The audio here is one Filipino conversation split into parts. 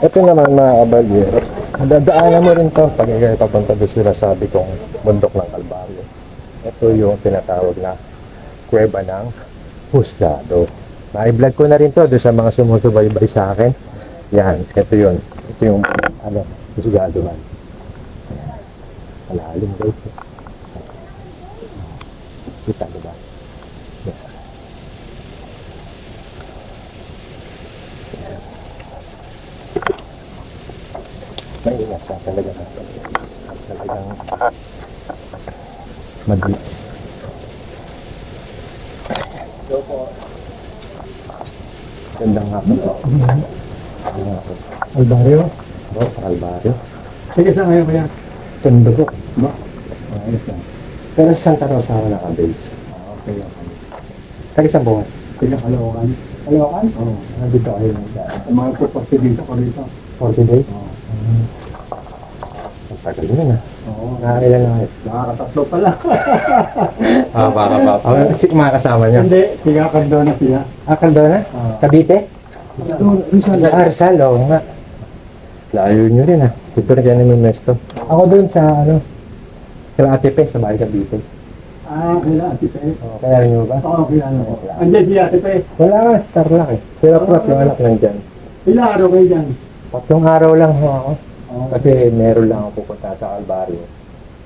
Ito naman mga kabalyero, dadaanan mo rin to pag ikay papunta doon sila sabi kong bundok ng Kalbaryo. Ito yung tinatawag na kuweba ng Husgado. Na-vlog ko na rin to doon sa mga sumusubaybay sa akin. Yan, ito yun. Ito yung Husgado man. Malalim guys. Kita diba? Yan. Maingat ka talaga na. Talagang mabilis. Gandang hapon po. Gandang hapon. Albaryo? Oo, Kalbaryo. Sige, saan ngayon kaya? Tondo po. Ba? Ayos lang. Pero sa Santa Rosa ako naka-base. Okay, okay. Taga sa buwan. Sige, Caloocan. Caloocan? Oo. Nandito kayo nagdaan. Ang mga puporte dito ko rito. 40 days? Oo. Ang tagal mo na. Oo. Nakakailan na kayo? Nakakatatlo pala. Baka pa. Si mga kasama niyo? Hindi, tiga Cardona siya. Cardona? Oo. Cavite? Doon, Rizal. Rizal, oo nga. Layo nyo rin Dito rin kayo namin mesto. Ako doon sa kila Ate Pe, sa bahay Cavite. Kailan, Ate Pe. Kaya rin nyo ba? Oo, kailan ako. Andiyan si Ate Pe. Wala nga, Starlock Sila Prot, yung anak nandyan. Ilang araw kayo dyan? 3 araw lang ho ako. Oo. Kasi meron lang ako pupunta sa Kalbaryo.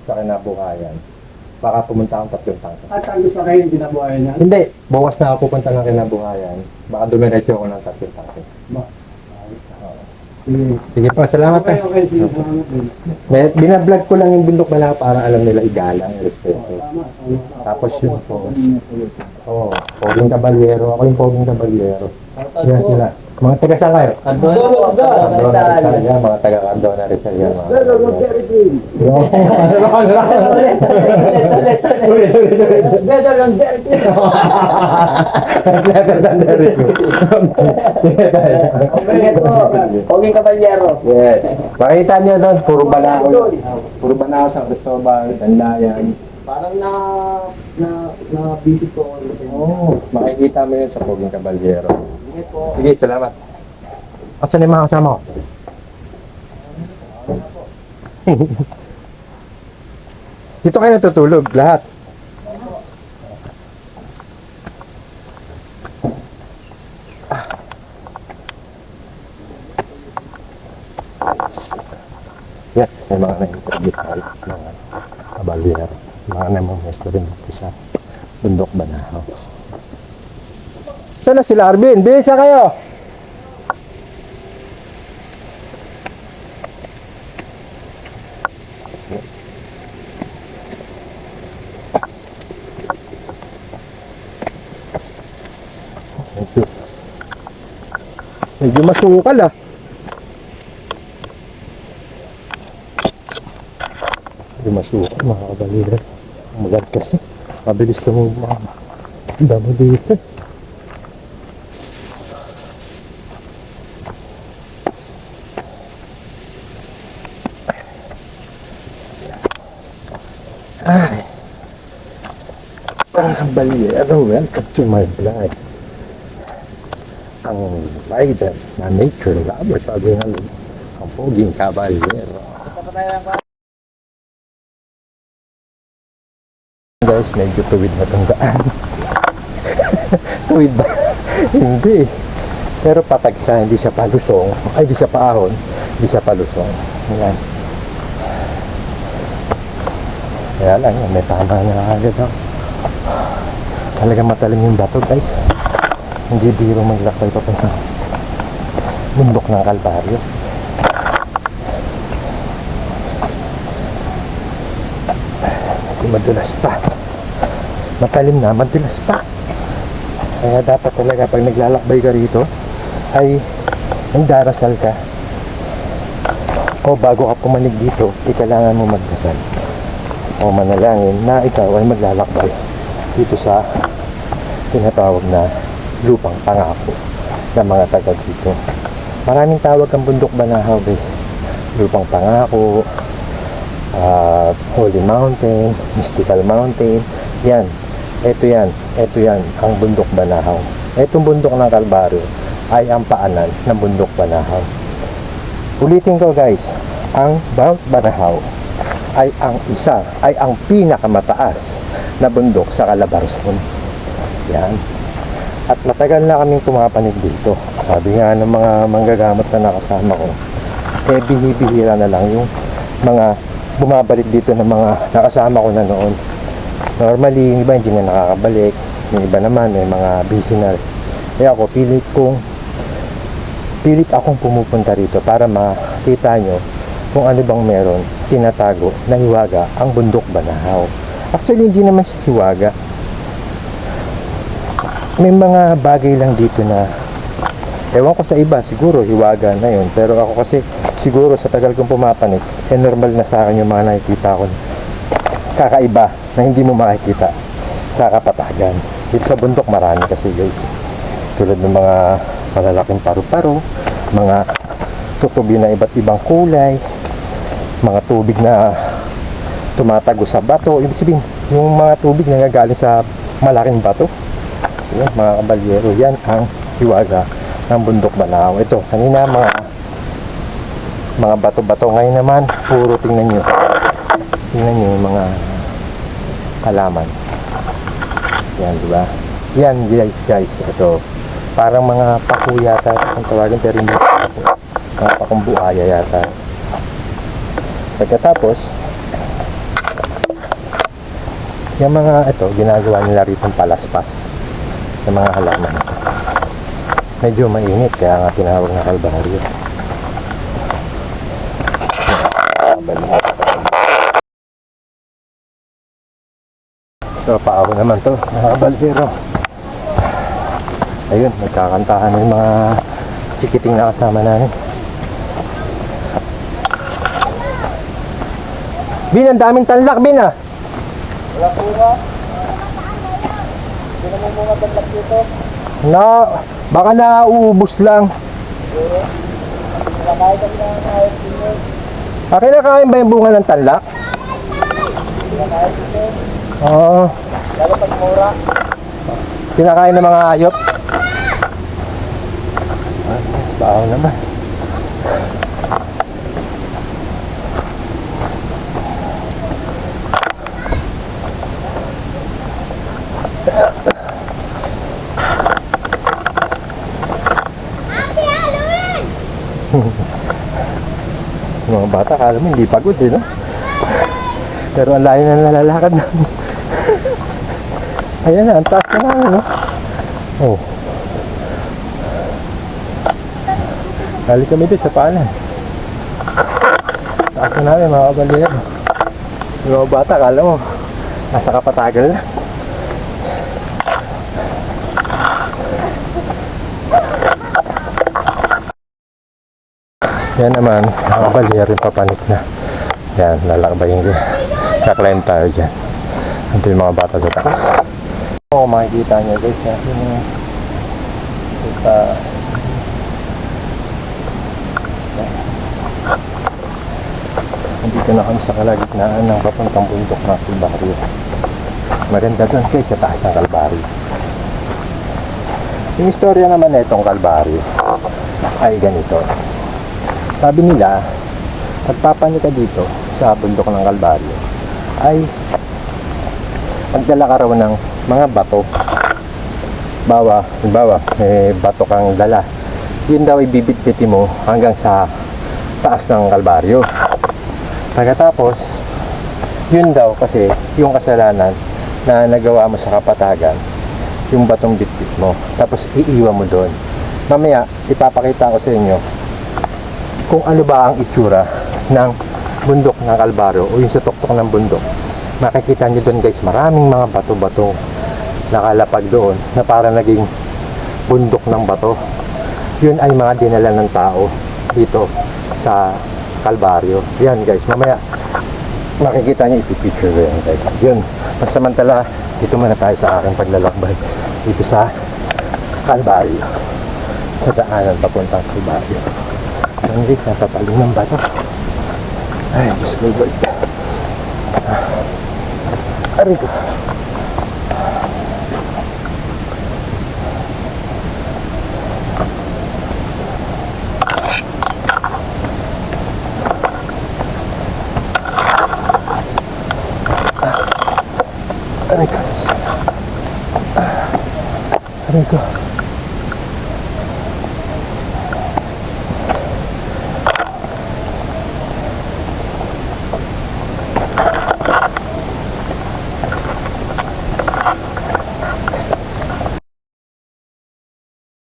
Sa Kinabukayan. Baka pumunta akong 3 tangka. At ang gusto kayo yung kinabuhay niya? Hindi, bawas na ako pupunta ng Kinabukayan. Baka dumiretso ako ng 3 tangka. Ba? Sige. Sige po, salamat Okay, okay. Sige, salamat din. Binablog ko lang yung bundok na para alam nila igalang, respeto. Tama. Tapos yun po. Oo, Poging Caballero. Ako yung Poging Caballero. Yan sila. Mga taga saan kayo? Cardona Rizal yan. Mga taga Cardona Rizal yan. Better than Derek. Better than Derek. Poging Caballero. Yes. Makita nyo doon, puro banao. Puro banao sa Cristobal, Sandayan. Parang na visit ko ako. Oo, makikita mo yun sa Poging Caballero. Sige po. Sige, salamat. Asan yung mga kasama ko? Dito kayo natutulog, lahat. Yan, may mga na-interview tayo mga kabalyero. Mga namamasto rin dito sa bundok Banahaw. Saan na sila, Arvin? Bisa kayo! Medyo masukal Medyo masukal mga kabalira. Magad kasi. Mabilis tumumama. Damo dito. Ay. Mga kabalira, welcome to my vlog. Ang rider na nature lover, sabi nga ang Poging Caballero. Guys, medyo tuwid na itong daan. Tuwid ba? Hindi. Pero patag siya, hindi siya palusong. Ay, hindi siya paahon. Hindi siya palusong. Ayan. Kaya lang, may tama na agad. Talagang matalim yung bato, guys. Hindi biro maglakbay pa ng bundok ng Kalbaryo. Madulas pa. Matalim na, madulas pa. Kaya dapat talaga pag naglalakbay ka rito ay magdarasal ka. O bago ka pumanig dito, kailangan mo magdasal o manalangin na ikaw ay maglalakbay dito sa tinatawag na lupang pangako ng mga taga dito. Maraming tawag ang bundok Banahaw, guys. Lupang pangako, Holy Mountain, Mystical Mountain. Yan. Ito yan ang bundok Banahaw. Itong bundok ng Kalbaryo ay ang paanan ng bundok Banahaw. Ulitin ko guys, ang Mount Banahaw ay ang pinakamataas na bundok sa Calabarzon. Yan. At matagal na kaming pumapanig dito. Sabi nga ng mga manggagamot na nakasama ko, eh bihibihira na lang yung mga bumabalik dito ng mga nakasama ko na noon. Normally, yung iba hindi na nakakabalik. Yung iba naman, may mga busy na. Kaya ako, pilit akong pumupunta rito para makita nyo kung ano bang meron tinatago na hiwaga ang bundok Banahaw. Actually, hindi naman siya hiwaga. May mga bagay lang dito na ewan ko sa iba, siguro hiwaga na yun. Pero ako kasi, siguro sa tagal kong pumapanik, eh normal na sa akin yung mga nakikita ko kakaiba na hindi mo makikita sa kapatagan. Dito sa bundok marami kasi guys. Tulad ng mga malalaking paru-paro, mga tutubi na iba't ibang kulay, mga tubig na tumatago sa bato. Ibig sabihin, yung mga tubig na nagaling sa malaking bato. Yan, mga kabalyero, yan ang hiwaga ng bundok Banahaw. Ito, kanina mga bato-bato. Ngayon naman, puro tingnan nyo yung mga halaman. Yan, diba? Yan, guys, ito. Parang mga paku yata ang tawagin, pero hindi mga pakong buhaya yata. Pagkatapos, yung mga ito, ginagawa nila rito ng palaspas ng mga halaman. Medyo mainit, kaya nga tinawag na kalbaryo. So, paako naman to, mga kabalhero. Ayun, nagkakantahan ng mga chikiting na kasama namin. Bin, ang daming tanlak, Bin, ah. Wala po nga. Hindi naman mga tanlak dito. Baka nauubos lang. Kinakain kami ng ayos dito. Kinakain ba yung bunga ng tanlak? Kinakain dito. Oo. Lalo pag mura. Kinakain ng mga hayop. Mas baaw naman. Mga bata, kala mo hindi pagod eh, no? Pero ang layo na nalalakad na. Ayan na, ang taas na namin, no? Oh. Balik kami dito sa paanan. Taas na namin, mga kabalyan. Yung mga bata, kala mo nasa Kapatagal na. Yan naman, mga kabalyan rin papanik na. Yan, lalakbayin ko. Kakline tayo dyan. Ito yung mga bata sa taas. Oo, makikita nyo guys, yung dito na kami sa kalagitnaan ng papuntang bundok ng Kalbaryo. Maganda doon guys, sa taas ng Kalbaryo. Yung istorya naman na itong Kalbaryo ay ganito. Sabi nila, pagpapanik ka dito sa bundok ng Kalbaryo ay magdala ka raw ng mga bato. Bawa, may bato kang dala. Yun daw ibibitbiti mo hanggang sa taas ng Kalbaryo. Pagkatapos, yun daw kasi yung kasalanan na nagawa mo sa Kapatagan, yung batong bitbit mo. Tapos iiwan mo doon. Mamaya, ipapakita ko sa inyo kung ano ba ang itsura ng bundok ng Kalbaryo o yung sa tuktok ng bundok. Makikita nyo doon guys, maraming mga bato-bato nakalapag doon na para naging bundok ng bato. Yun ay mga dinala ng tao dito sa Kalbaryo. Yan guys, mamaya makikita nyo, ipipicture ko yan guys. Yun, pasamantala dito muna tayo sa aking paglalakbay dito sa Kalbaryo, sa daanan papuntang Kalbaryo. Yan guys, natatalo ng bato. Ay, Diyos ko Lord. Aray ko. Aray ko. Aray ko.